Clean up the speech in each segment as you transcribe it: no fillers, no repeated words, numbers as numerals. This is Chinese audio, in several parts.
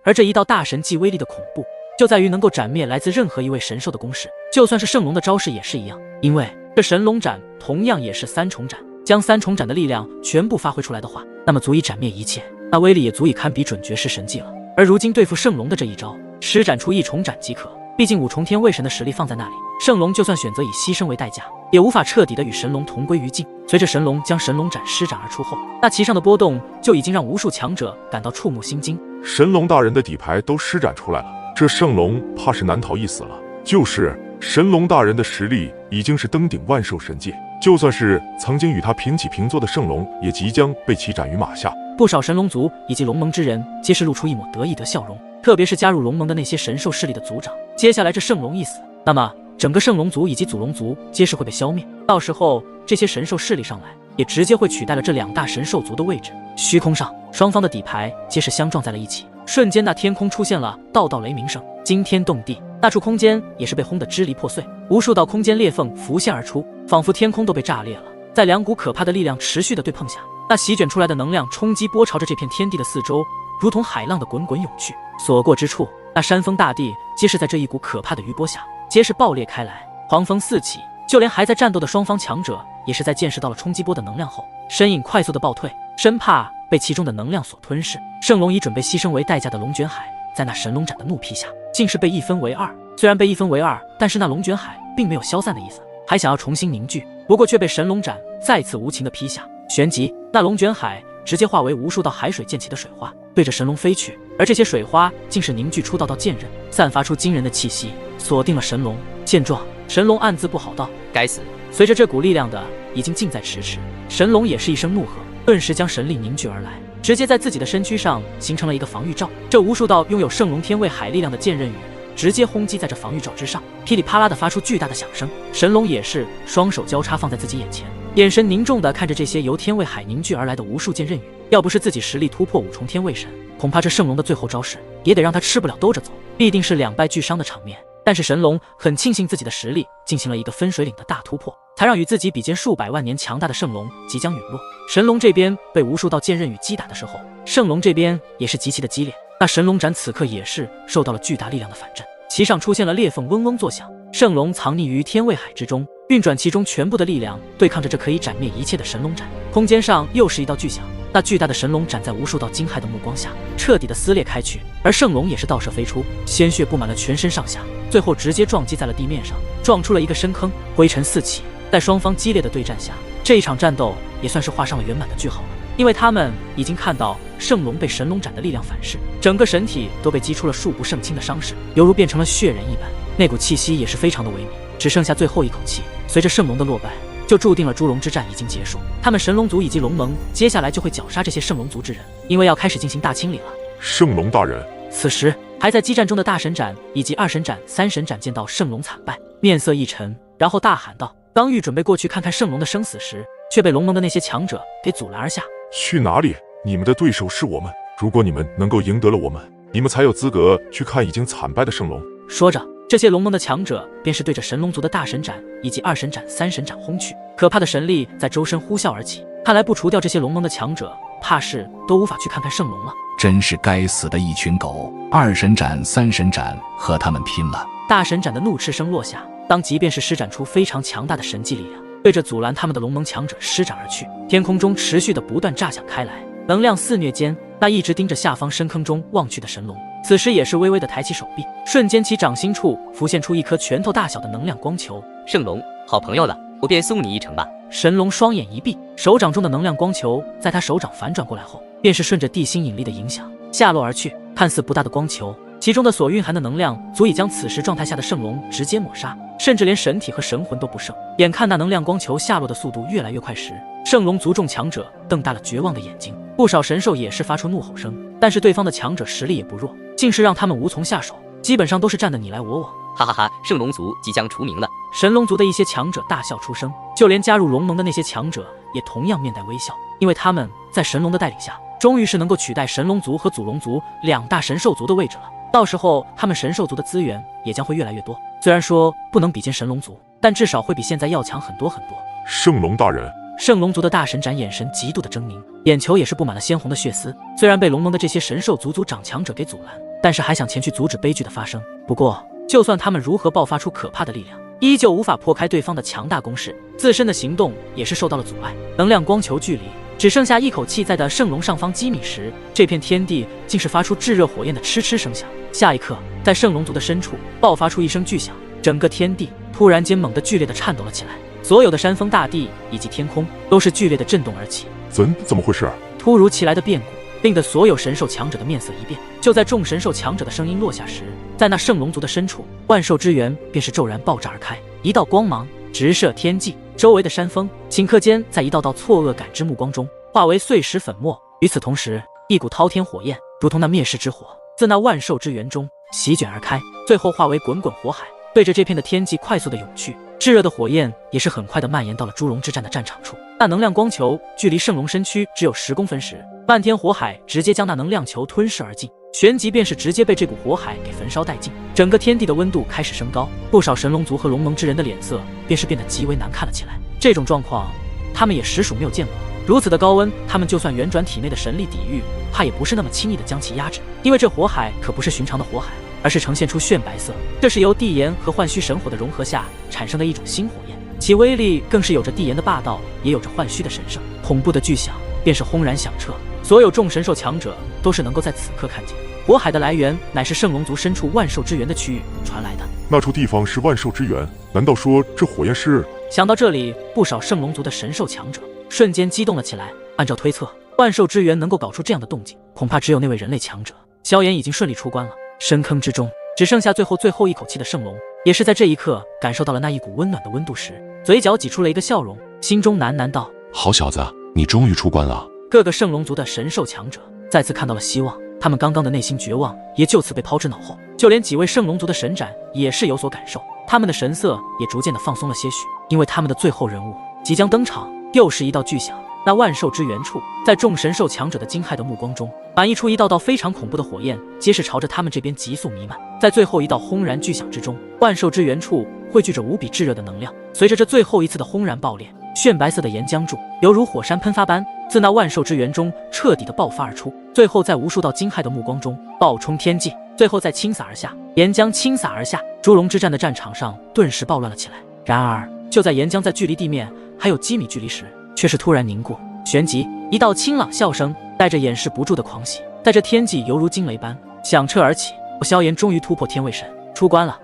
而这一道大神技威力的恐怖，就在于能够斩灭来自任何一位神兽的攻势，就算是圣龙的招式也是一样。因为这神龙斩同样也是三重斩，将三重斩的力量全部发挥出来的话，那么足以斩灭一切，那威力也足以堪比准绝世神技了。而如今对付圣龙的这一招，施展出一重斩即可。毕竟五重天位神的实力放在那里，圣龙就算选择以牺牲为代价，也无法彻底的与神龙同归于尽。随着神龙将神龙斩施展而出后，那其上的波动就已经让无数强者感到触目心惊。神龙大人的底牌都施展出来了，这圣龙怕是难逃一死了。就是神龙大人的实力已经是登顶万兽神界，就算是曾经与他平起平坐的圣龙，也即将被其斩于马下。不少神龙族以及龙盟之人皆是露出一抹得意的笑容，特别是加入龙盟的那些神兽势力的族长。接下来这圣龙一死，那么整个圣龙族以及祖龙族皆是会被消灭，到时候这些神兽势力上来，也直接会取代了这两大神兽族的位置。虚空上，双方的底牌皆是相撞在了一起，瞬间那天空出现了道道雷鸣声，惊天动地，那处空间也是被轰得支离破碎，无数道空间裂缝浮现而出，仿佛天空都被炸裂了。在两股可怕的力量持续的对碰下，那席卷出来的能量冲击波朝着这片天地的四周，如同海浪的滚滚涌去，所过之处，那山峰大地皆是在这一股可怕的余波下，皆是爆裂开来，狂风四起。就连还在战斗的双方强者，也是在见识到了冲击波的能量后，身影快速的暴退，生怕被其中的能量所吞噬。圣龙以准备牺牲为代价的龙卷海，在那神龙斩的怒劈下，竟是被一分为二。虽然被一分为二，但是那龙卷海并没有消散的意思，还想要重新凝聚，不过却被神龙斩再次无情的劈下。旋即，那龙卷海直接化为无数道海水溅起的水花，对着神龙飞去，而这些水花竟是凝聚出道道剑刃，散发出惊人的气息，锁定了神龙。见状，神龙暗自不好道：该死！随着这股力量的已经近在咫尺，神龙也是一声怒喝，顿时将神力凝聚而来，直接在自己的身躯上形成了一个防御罩。这无数道拥有圣龙天位海力量的剑刃雨直接轰击在这防御罩之上，噼里啪啦的发出巨大的响声。神龙也是双手交叉放在自己眼前，眼神凝重的看着这些由天位海凝聚而来的无数剑刃雨。要不是自己实力突破五重天位神，恐怕这圣龙的最后招式也得让他吃不了兜着走，必定是两败俱伤的场面。但是神龙很庆幸自己的实力进行了一个分水岭的大突破，才让与自己比肩数百万年强大的圣龙即将陨落。神龙这边被无数道剑刃雨击打的时候，圣龙这边也是极其的激烈。那神龙斩此刻也是受到了巨大力量的反震，其上出现了裂缝，嗡嗡作响。圣龙藏匿于天位海之中，运转其中全部的力量，对抗着这可以斩灭一切的神龙斩。空间上又是一道巨响，那巨大的神龙斩在无数道惊骇的目光下，彻底的撕裂开去，而圣龙也是倒射飞出，鲜血布满了全身上下，最后直接撞击在了地面上，撞出了一个深坑，灰尘四起。在双方激烈的对战下，这一场战斗也算是画上了圆满的句号了。因为他们已经看到圣龙被神龙斩的力量反噬，整个神体都被击出了数不胜清的伤势，犹如变成了血人一般，那股气息也是非常的萎靡，只剩下最后一口气。随着圣龙的落败，就注定了猪龙之战已经结束，他们神龙族以及龙盟接下来就会绞杀这些圣龙族之人，因为要开始进行大清理了。圣龙大人，此时还在激战中的大神斩以及二神斩、三神斩见到圣龙惨败，面色一沉，然后大喊道：刚欲准备过去看看圣龙的生死时，却被龙盟的那些强者给阻拦而下。去哪里？你们的对手是我们，如果你们能够赢得了我们，你们才有资格去看已经惨败的圣龙。说着，这些龙盟的强者便是对着神龙族的大神斩以及二神斩、三神斩轰去，可怕的神力在周身呼啸而起，看来不除掉这些龙盟的强者，怕是都无法去看看圣龙了。真是该死的一群狗！二神斩、三神斩和他们拼了！大神斩的怒斥声落下，当即便是施展出非常强大的神技力量，对着阻拦他们的龙盟强者施展而去。天空中持续的不断炸响开来，能量肆虐间，那一直盯着下方深坑中望去的神龙，此时也是微微的抬起手臂，瞬间其掌心处浮现出一颗拳头大小的能量光球。圣龙，好朋友了，我便送你一程吧。神龙双眼一闭，手掌中的能量光球在他手掌反转过来后，便是顺着地心引力的影响下落而去。看似不大的光球，其中的所蕴含的能量足以将此时状态下的圣龙直接抹杀，甚至连神体和神魂都不剩。眼看那能量光球下落的速度越来越快时，圣龙族众强者瞪大了绝望的眼睛，不少神兽也是发出怒吼声，但是对方的强者实力也不弱，竟是让他们无从下手，基本上都是战得你来我往。哈哈哈，圣龙族即将除名了。神龙族的一些强者大笑出声，就连加入龙盟的那些强者也同样面带微笑，因为他们在神龙的带领下，终于是能够取代神龙族和祖龙族两大神兽族的位置了。到时候他们神兽族的资源也将会越来越多，虽然说不能比肩神龙族，但至少会比现在要强很多很多。圣龙大人，圣龙族的大神斩眼神极度的狰狞，眼球也是布满了鲜红的血丝。虽然被龙盟的这些神兽族族长强者给阻拦，但是还想前去阻止悲剧的发生。不过，就算他们如何爆发出可怕的力量，依旧无法破开对方的强大攻势，自身的行动也是受到了阻碍。能量光球距离只剩下一口气在的圣龙上方几米时，这片天地竟是发出炙热火焰的嗤嗤声响。下一刻，在圣龙族的深处爆发出一声巨响，整个天地突然间猛地剧烈的颤抖了起来，所有的山峰大地以及天空都是剧烈的震动而起。怎么回事？突如其来的变故令得所有神兽强者的面色一变。就在众神兽强者的声音落下时，在那圣龙族的深处，万兽之源便是骤然爆炸而开，一道光芒直射天际，周围的山峰顷刻间在一道道错愕感知目光中化为碎石粉末。与此同时，一股滔天火焰如同那灭世之火自那万兽之源中席卷而开，最后化为滚滚火海，对着这片的天际快速的涌去。炙热的火焰也是很快的蔓延到了猪龙之战的战场处。那能量光球距离圣龙身躯只有10公分时，漫天火海直接将那能量球吞噬而尽，旋即便是直接被这股火海给焚烧殆尽。整个天地的温度开始升高，不少神龙族和龙盟之人的脸色便是变得极为难看了起来。这种状况他们也实属没有见过，如此的高温，他们就算圆转体内的神力抵御，怕也不是那么轻易的将其压制。因为这火海可不是寻常的火海，而是呈现出炫白色，这是由地炎和幻虚神火的融合下产生的一种新火焰，其威力更是有着地炎的霸道，也有着幻虚的神圣。恐怖的巨响便是轰然响彻，所有众神兽强者都是能够在此刻看见，火海的来源乃是圣龙族深处万兽之源的区域传来的。那处地方是万兽之源，难道说这火焰是……想到这里，不少圣龙族的神兽强者瞬间激动了起来。按照推测，万兽之源能够搞出这样的动静，恐怕只有那位人类强者。萧炎已经顺利出关了，深坑之中只剩下最后一口气的圣龙，也是在这一刻感受到了那一股温暖的温度时，嘴角挤出了一个笑容，心中喃喃道：好小子，你终于出关了。各个圣龙族的神兽强者再次看到了希望，他们刚刚的内心绝望也就此被抛之脑后。就连几位圣龙族的神斩也是有所感受，他们的神色也逐渐的放松了些许，因为他们的最后人物即将登场。又是一道巨响，那万兽之源处，在众神兽强者的惊骇的目光中，反溢出一道道非常恐怖的火焰，皆是朝着他们这边急速弥漫。在最后一道轰然巨响之中，万兽之源处汇聚着无比炙热的能量，随着这最后一次的轰然爆裂，炫白色的岩浆柱犹如火山喷发般自那万兽之源中彻底的爆发而出，最后在无数道惊骇的目光中爆冲天际，最后再倾洒而下。岩浆倾洒而下，猪龙之战的战场上顿时暴乱了起来。然而就在岩浆在距离地面还有几米距离时，却是突然凝固，旋即一道清朗笑声带着掩饰不住的狂喜，在这天际犹如惊雷般响彻而起。萧炎终于突破天位神，出关了！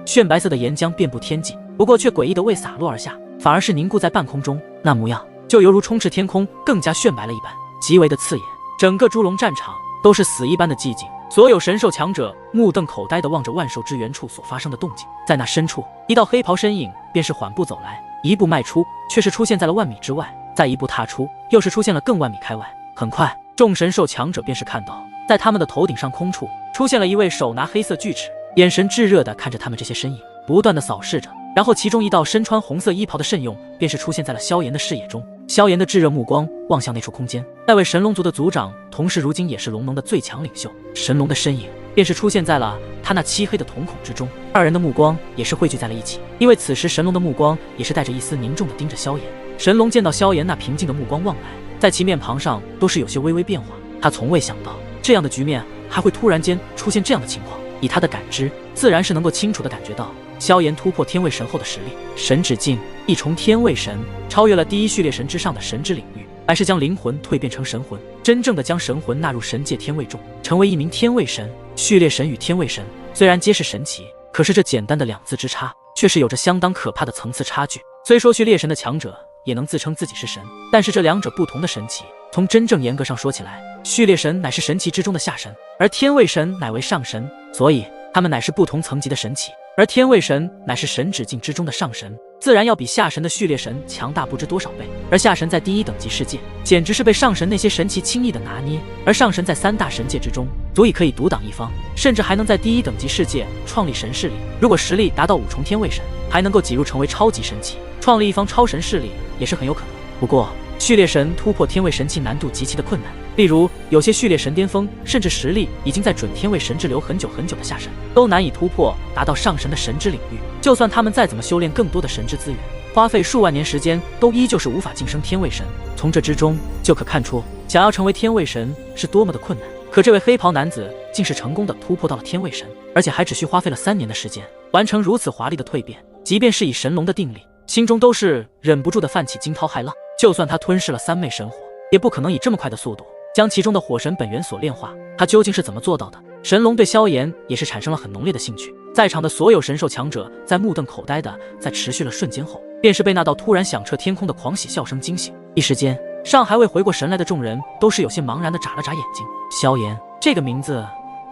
炫白色的岩浆遍布天际，不过却诡异的未洒落而下，反而是凝固在半空中，那模样就犹如充斥天空，更加炫白了一般，极为的刺眼。整个猪龙战场都是死一般的寂静，所有神兽强者目瞪口呆地望着万兽之源处所发生的动静。在那深处，一道黑袍身影便是缓步走来，一步迈出，却是出现在了万米之外，再一步踏出，又是出现了更万米开外。很快，众神兽强者便是看到，在他们的头顶上空处出现了一位手拿黑色锯齿，眼神炙热地看着他们这些身影，不断地扫视着。然后其中一道身穿红色衣袍的圣勇便是出现在了萧炎的视野中。萧炎的炙热目光望向那处空间，那位神龙族的族长，同时如今也是龙盟的最强领袖神龙的身影便是出现在了他那漆黑的瞳孔之中。二人的目光也是汇聚在了一起，因为此时神龙的目光也是带着一丝凝重地盯着萧炎。神龙见到萧炎那平静的目光望来，在其面庞上都是有些微微变化，他从未想到这样的局面还会突然间出现这样的情况。以他的感知，自然是能够清楚地感觉到萧炎突破天位神后的实力。神指境一重天位神，超越了第一序列神之上的神之领域，乃是将灵魂蜕变成神魂，真正的将神魂纳入神界天位中，成为一名天位神。序列神与天位神虽然皆是神奇，可是这简单的2字之差，却是有着相当可怕的层次差距。虽说序列神的强者也能自称自己是神，但是这两者不同的神奇，从真正严格上说起来，序列神乃是神奇之中的下神，而天位神乃为上神，所以他们乃是不同层级的神奇。而天位神乃是神指境之中的上神，自然要比下神的序列神强大不知多少倍。而下神在第1等级世界，简直是被上神那些神奇轻易的拿捏，而上神在3大神界之中，足以可以独挡一方，甚至还能在第1等级世界创立神势力。如果实力达到5重天位神，还能够挤入成为超级神奇，创立一方超神势力也是很有可能。不过序列神突破天位神器难度极其的困难，例如有些序列神巅峰甚至实力已经在准天位神之流很久很久的下神，都难以突破达到上神的神之领域。就算他们再怎么修炼更多的神之资源，花费数万年时间，都依旧是无法晋升天位神。从这之中就可看出，想要成为天位神是多么的困难。可这位黑袍男子竟是成功的突破到了天位神，而且还只需花费了3年的时间，完成如此华丽的蜕变。即便是以神龙的定力，心中都是忍不住的泛起惊涛骇浪。就算他吞噬了3昧神火，也不可能以这么快的速度将其中的火神本源所炼化。他究竟是怎么做到的？神龙对萧炎也是产生了很浓烈的兴趣。在场的所有神兽强者在目瞪口呆的在持续了瞬间后，便是被那道突然响彻天空的狂喜笑声惊醒。一时间，尚还未回过神来的众人都是有些茫然的眨了眨眼睛。萧炎这个名字，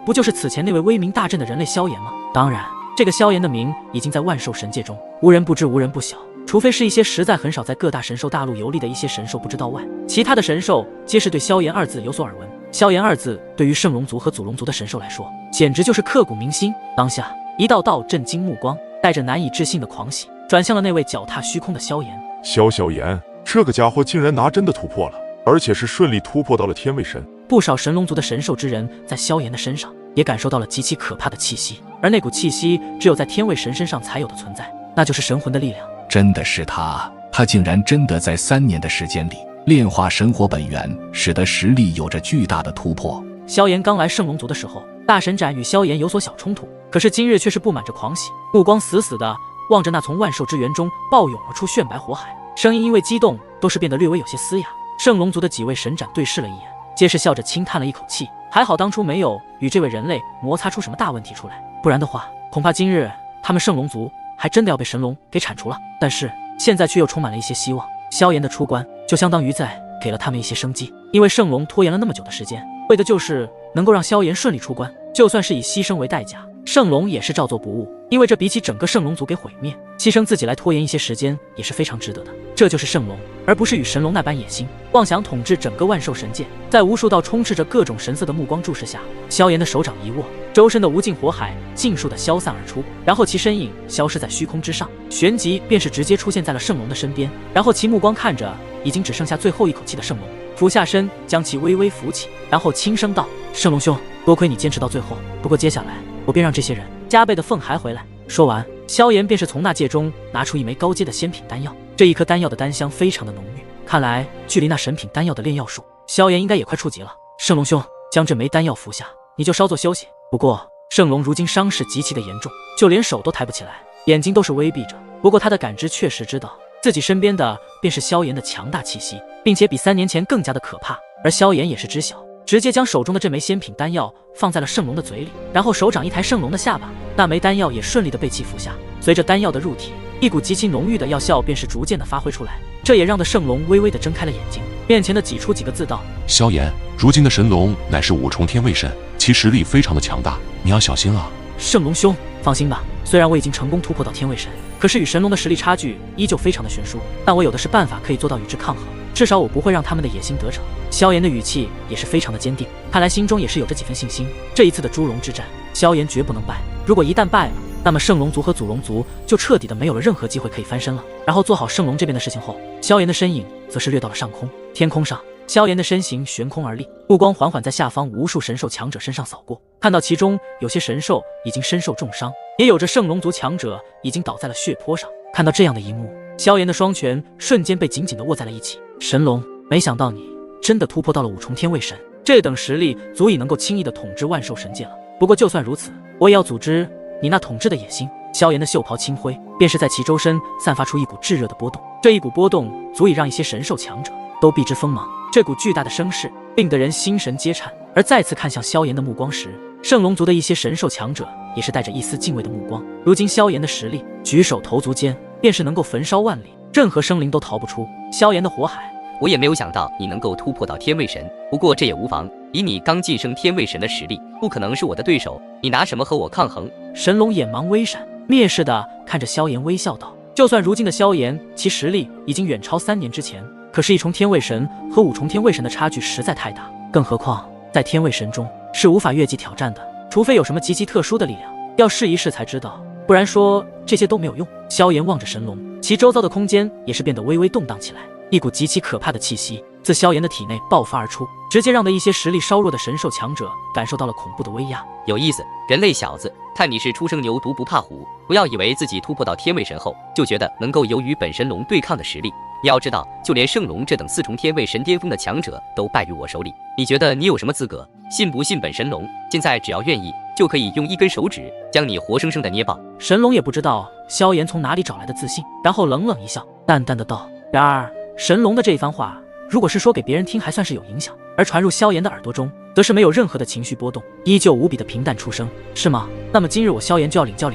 不就是此前那位威名大振的人类萧炎吗？当然，这个萧炎的名已经在万兽神界中无人不知无人不晓，除非是一些实在很少在各大神兽大陆游历的一些神兽不知道外，其他的神兽皆是对萧炎2字有所耳闻。萧炎2字对于圣龙族和祖龙族的神兽来说，简直就是刻骨铭心。当下，一道道震惊目光带着难以置信的狂喜转向了那位脚踏虚空的萧炎。萧炎，这个家伙竟然拿真的突破了，而且是顺利突破到了天位神。不少神龙族的神兽之人在萧炎的身上也感受到了极其可怕的气息，而那股气息只有在天位神身上才有的存在，那就是神魂的力量。真的是他竟然真的在3年的时间里炼化神火本源，使得实力有着巨大的突破。萧炎刚来圣龙族的时候，大神斩与萧炎有所小冲突，可是今日却是布满着狂喜，目光死死地望着那从万兽之源中暴涌而出炫白火海，声音因为激动都是变得略微有些嘶哑。圣龙族的几位神斩对视了一眼，皆是笑着轻叹了一口气，还好当初没有与这位人类摩擦出什么大问题出来，不然的话，恐怕今日他们圣龙族还真的要被神龙给铲除了。但是现在却又充满了一些希望，萧炎的出关就相当于在给了他们一些生机，因为圣龙拖延了那么久的时间，为的就是能够让萧炎顺利出关，就算是以牺牲为代价，圣龙也是照做不误，因为这比起整个圣龙族给毁灭，牺牲自己来拖延一些时间也是非常值得的。这就是圣龙，而不是与神龙那般野心，妄想统治整个万兽神界。在无数道充斥着各种神色的目光注视下，萧炎的手掌一握，周身的无尽火海尽数的消散而出，然后其身影消失在虚空之上，旋即便是直接出现在了圣龙的身边。然后其目光看着已经只剩下最后一口气的圣龙，俯下身将其微微扶起，然后轻声道：“圣龙兄，多亏你坚持到最后，不过接下来我便让这些人加倍的奉还回来。”说完，萧炎便是从纳戒中拿出一枚高阶的仙品丹药，这一颗丹药的丹香非常的浓郁，看来距离那神品丹药的炼药术，萧炎应该也快触及了。圣龙兄，将这枚丹药服下，你就稍作休息。不过圣龙如今伤势极其的严重，就连手都抬不起来，眼睛都是微闭着。不过他的感知确实知道自己身边的便是萧炎的强大气息，并且比3年前更加的可怕。而萧炎也是知晓，直接将手中的这枚仙品丹药放在了圣龙的嘴里，然后手掌一抬圣龙的下巴，那枚丹药也顺利的被其服下。随着丹药的入体，一股极其浓郁的药效便是逐渐的发挥出来，这也让的圣龙微微的睁开了眼睛，面前的挤出几个字道：“萧炎，如今的神龙乃是5重天位神，其实力非常的强大，你要小心啊。”圣龙兄，放心吧，虽然我已经成功突破到天位神，可是与神龙的实力差距依旧非常的悬殊，但我有的是办法可以做到与之抗衡，至少我不会让他们的野心得逞。萧炎的语气也是非常的坚定，看来心中也是有着几分信心。这一次的猪龙之战，萧炎绝不能败，如果一旦败了，那么圣龙族和祖龙族就彻底的没有了任何机会可以翻身了。然后做好圣龙这边的事情后，萧炎的身影则是掠到了上空。天空上，萧炎的身形悬空而立，目光缓缓在下方无数神兽强者身上扫过，看到其中有些神兽已经身受重伤，也有着圣龙族强者已经倒在了血泊上。看到这样的一幕，萧炎的双拳瞬间被紧紧地握在了一起。神龙，没想到你真的突破到了5重天位神，这等实力足以能够轻易地统治万兽神界了。不过就算如此，我也要组织你那统治的野心。萧炎的袖袍轻挥，便是在其周身散发出一股炙热的波动，这一股波动足以让一些神兽强者都避之锋芒。这股巨大的声势令得人心神皆颤，而再次看向萧炎的目光时，圣龙族的一些神兽强者也是带着一丝敬畏的目光。如今萧炎的实力，举手投足间便是能够焚烧万里，任何生灵都逃不出萧炎的火海。我也没有想到你能够突破到天位神，不过这也无妨，以你刚晋升天位神的实力，不可能是我的对手，你拿什么和我抗衡？神龙眼芒微闪，蔑视地看着萧炎微笑道：“就算如今的萧炎其实力已经远超3年之前，可是1重天位神和5重天位神的差距实在太大，更何况在天位神中是无法越级挑战的，除非有什么极其特殊的力量，要试一试才知道，不然说这些都没有用。”萧炎望着神龙，其周遭的空间也是变得微微动荡起来，一股极其可怕的气息自萧炎的体内爆发而出，直接让一些实力稍弱的神兽强者感受到了恐怖的威压。有意思，人类小子，看你是初生牛犊不怕虎，不要以为自己突破到天位神后，就觉得能够有与本神龙对抗的实力。你要知道，就连圣龙这等4重天位神巅峰的强者都败于我手里，你觉得你有什么资格？信不信本神龙现在只要愿意，就可以用1根手指将你活生生的捏爆？神龙也不知道萧炎从哪里找来的自信，然后冷冷一笑，淡淡的道：“然而，神龙的这一番话，如果是说给别人听，还算是有影响，而传入萧炎的耳朵中，则是没有任何的情绪波动，依旧无比的平淡出声，是吗？那么今日我萧炎就要领教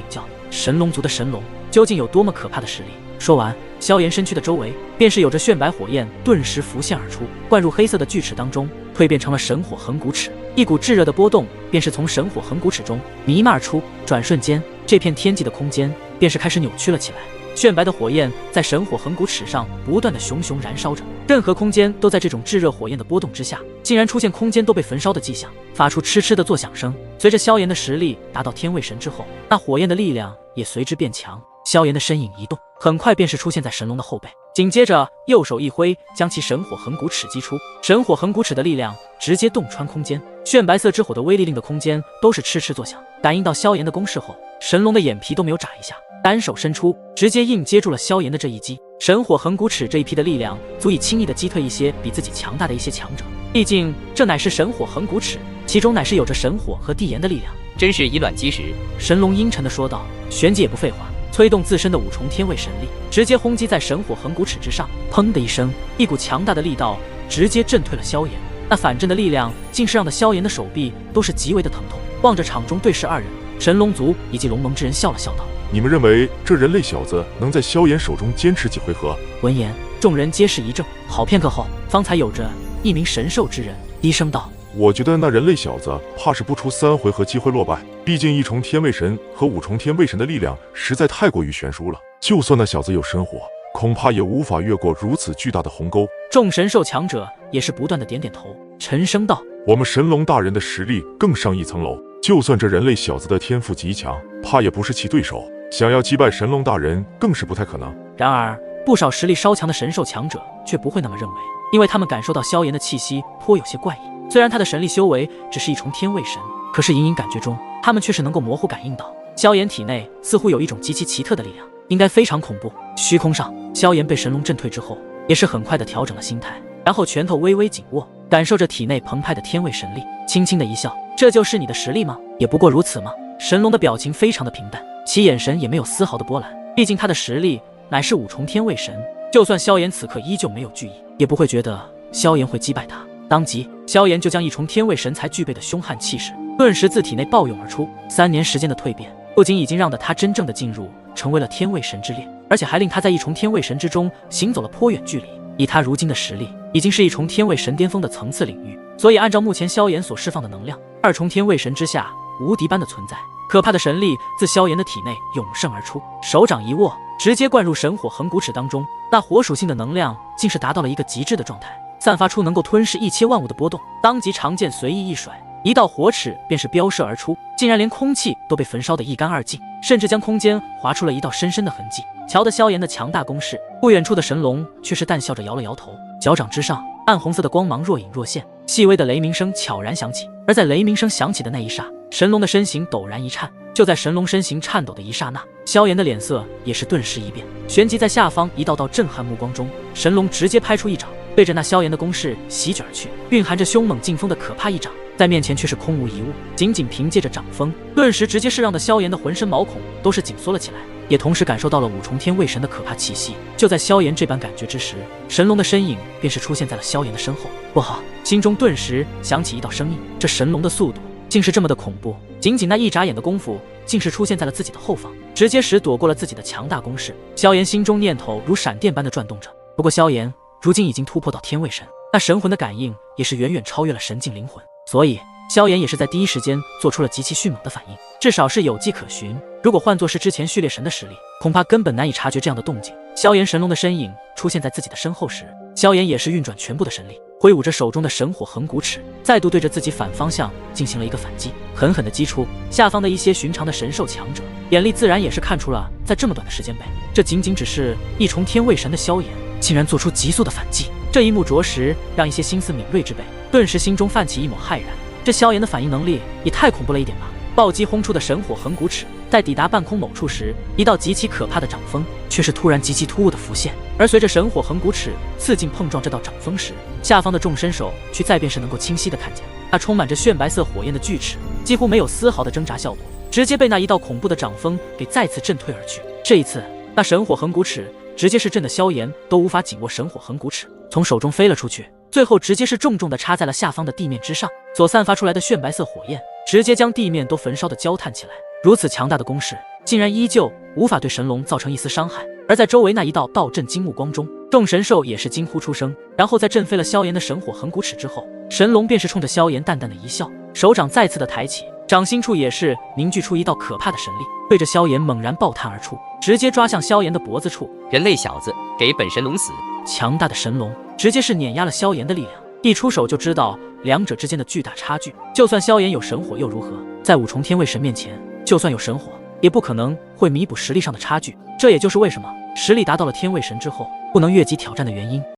神龙族的神龙究竟有多么可怕的实力。”说完，萧炎身躯的周围便是有着炫白火焰顿时浮现而出，灌入黑色的巨齿当中，蜕变成了神火横骨齿。一股炙热的波动便是从神火横骨齿中弥漫而出，转瞬间，这片天际的空间便是开始扭曲了起来。炫白的火焰在神火横骨齿上不断的熊熊燃烧着，任何空间都在这种炙热火焰的波动之下，竟然出现空间都被焚烧的迹象，发出嗤嗤的作响声。随着萧炎的实力达到天位神之后，那火焰的力量也随之变强。萧炎的身影一动，很快便是出现在神龙的后背，紧接着右手一挥，将其神火横骨齿击出。神火横骨齿的力量直接洞穿空间，炫白色之火的威力令的空间都是嗤嗤作响。感应到萧炎的攻势后，神龙的眼皮都没有眨一下，单手伸出，直接硬接住了萧炎的这一击。神火横骨齿这一批的力量足以轻易的击退一些比自己强大的一些强者，毕竟这乃是神火横骨齿，其中乃是有着神火和地炎的力量，真是以卵击石。神龙阴沉的说道，旋即也不废话，催动自身的5重天位神力，直接轰击在神火横骨齿之上。砰的一声，一股强大的力道直接震退了萧炎，那反震的力量竟是让的萧炎的手臂都是极为的疼痛。望着场中对视2人，神龙族以及龙盟之人笑了笑道：“你们认为这人类小子能在萧炎手中坚持几回合？”闻言，众人皆是一怔，好片刻后，方才有着一名神兽之人低声道：“我觉得那人类小子怕是不出3回合机会落败，毕竟1重天位神和5重天位神的力量实在太过于悬殊了，就算那小子有神火，恐怕也无法越过如此巨大的鸿沟。”众神兽强者也是不断的点点头，沉声道：“我们神龙大人的实力更上一层楼，就算这人类小子的天赋极强，怕也不是其对手，想要击败神龙大人更是不太可能。”然而不少实力稍强的神兽强者却不会那么认为，因为他们感受到萧炎的气息颇有些怪异。虽然他的神力修为只是1重天位神，可是隐隐感觉中，他们却是能够模糊感应到萧炎体内似乎有一种极其奇特的力量，应该非常恐怖。虚空上，萧炎被神龙震退之后，也是很快的调整了心态，然后拳头微微紧握，感受着体内澎湃的天位神力，轻轻的一笑：“这就是你的实力吗？也不过如此吗？”神龙的表情非常的平淡，其眼神也没有丝毫的波澜，毕竟他的实力乃是5重天位神，就算萧炎此刻依旧没有惧意，也不会觉得萧炎会击败他。当即，萧炎就将1重天位神才具备的凶悍气势顿时自体内暴涌而出。3年时间的蜕变，不仅已经让他真正的进入成为了天位神之列，而且还令他在1重天位神之中行走了颇远距离。以他如今的实力，已经是1重天位神巅峰的层次领域，所以按照目前萧炎所释放的能量，2重天位神之下无敌般的存在。可怕的神力自萧炎的体内涌盛而出，手掌一握，直接灌入神火横骨齿当中，那火属性的能量竟是达到了一个极致的状态，散发出能够吞噬1千万物的波动。当即长剑随意一甩，一道火齿便是飙射而出，竟然连空气都被焚烧得一干二净，甚至将空间划出了一道深深的痕迹。瞧得萧炎的强大攻势，不远处的神龙却是淡笑着摇了摇头，脚掌之上暗红色的光芒若隐若现，细微的雷鸣声悄然响起。而在雷鸣声响起的那一刹，神龙的身形陡然一颤。就在神龙身形颤抖的一刹那，萧炎的脸色也是顿时一变，旋即在下方一道道震撼目光中，神龙直接拍出一掌，对着那萧炎的攻势席卷而去，蕴含着凶猛劲风的可怕一掌，在面前却是空无一物，仅仅凭借着掌风，顿时直接是让的萧炎的浑身毛孔都是紧缩了起来，也同时感受到了5重天位神的可怕气息。就在萧炎这般感觉之时，神龙的身影便是出现在了萧炎的身后。不好，心中顿时响起一道声音，这神龙的速度竟是这么的恐怖，仅仅那一眨眼的功夫，竟是出现在了自己的后方，直接使躲过了自己的强大攻势。萧炎心中念头如闪电般的转动着，不过萧炎如今已经突破到天位神，那神魂的感应也是远远超越了神境灵魂，所以萧炎也是在第一时间做出了极其迅猛的反应，至少是有迹可循。如果换作是之前序列神的实力，恐怕根本难以察觉这样的动静。萧炎神龙的身影出现在自己的身后时，萧炎也是运转全部的神力，挥舞着手中的神火横骨齿，再度对着自己反方向进行了一个反击，狠狠的击出。下方的一些寻常的神兽强者眼力自然也是看出了，在这么短的时间内，这仅仅只是1重天位神的萧炎竟然做出急速的反击，这一幕着实让一些心思敏锐之辈顿时心中泛起一抹骇然。这萧炎的反应能力也太恐怖了一点吧！暴击轰出的神火横骨尺，在抵达半空某处时，一道极其可怕的掌风却是突然极其突兀的浮现。而随着神火横骨尺刺进碰撞这道掌风时，下方的众身手却再便是能够清晰的看见，那充满着炫白色火焰的巨尺几乎没有丝毫的挣扎效果，直接被那一道恐怖的掌风给再次震退而去。这一次，那神火横骨尺直接是震得萧炎都无法紧握神火横骨尺，从手中飞了出去，最后直接是重重的插在了下方的地面之上，所散发出来的炫白色火焰直接将地面都焚烧的焦炭起来。如此强大的攻势，竟然依旧无法对神龙造成一丝伤害。而在周围那一道道震惊目光中，众神兽也是惊呼出声。然后在震飞了萧炎的神火横骨尺之后，神龙便是冲着萧炎淡淡的一笑，手掌再次的抬起，掌心处也是凝聚出一道可怕的神力，对着萧炎猛然爆探而出，直接抓向萧炎的脖子处。人类小子，给本神龙死！强大的神龙直接是碾压了萧炎的力量，一出手就知道两者之间的巨大差距。就算萧炎有神火又如何，在五重天位神面前，就算有神火也不可能会弥补实力上的差距。这也就是为什么实力达到了天位神之后不能越级挑战的原因。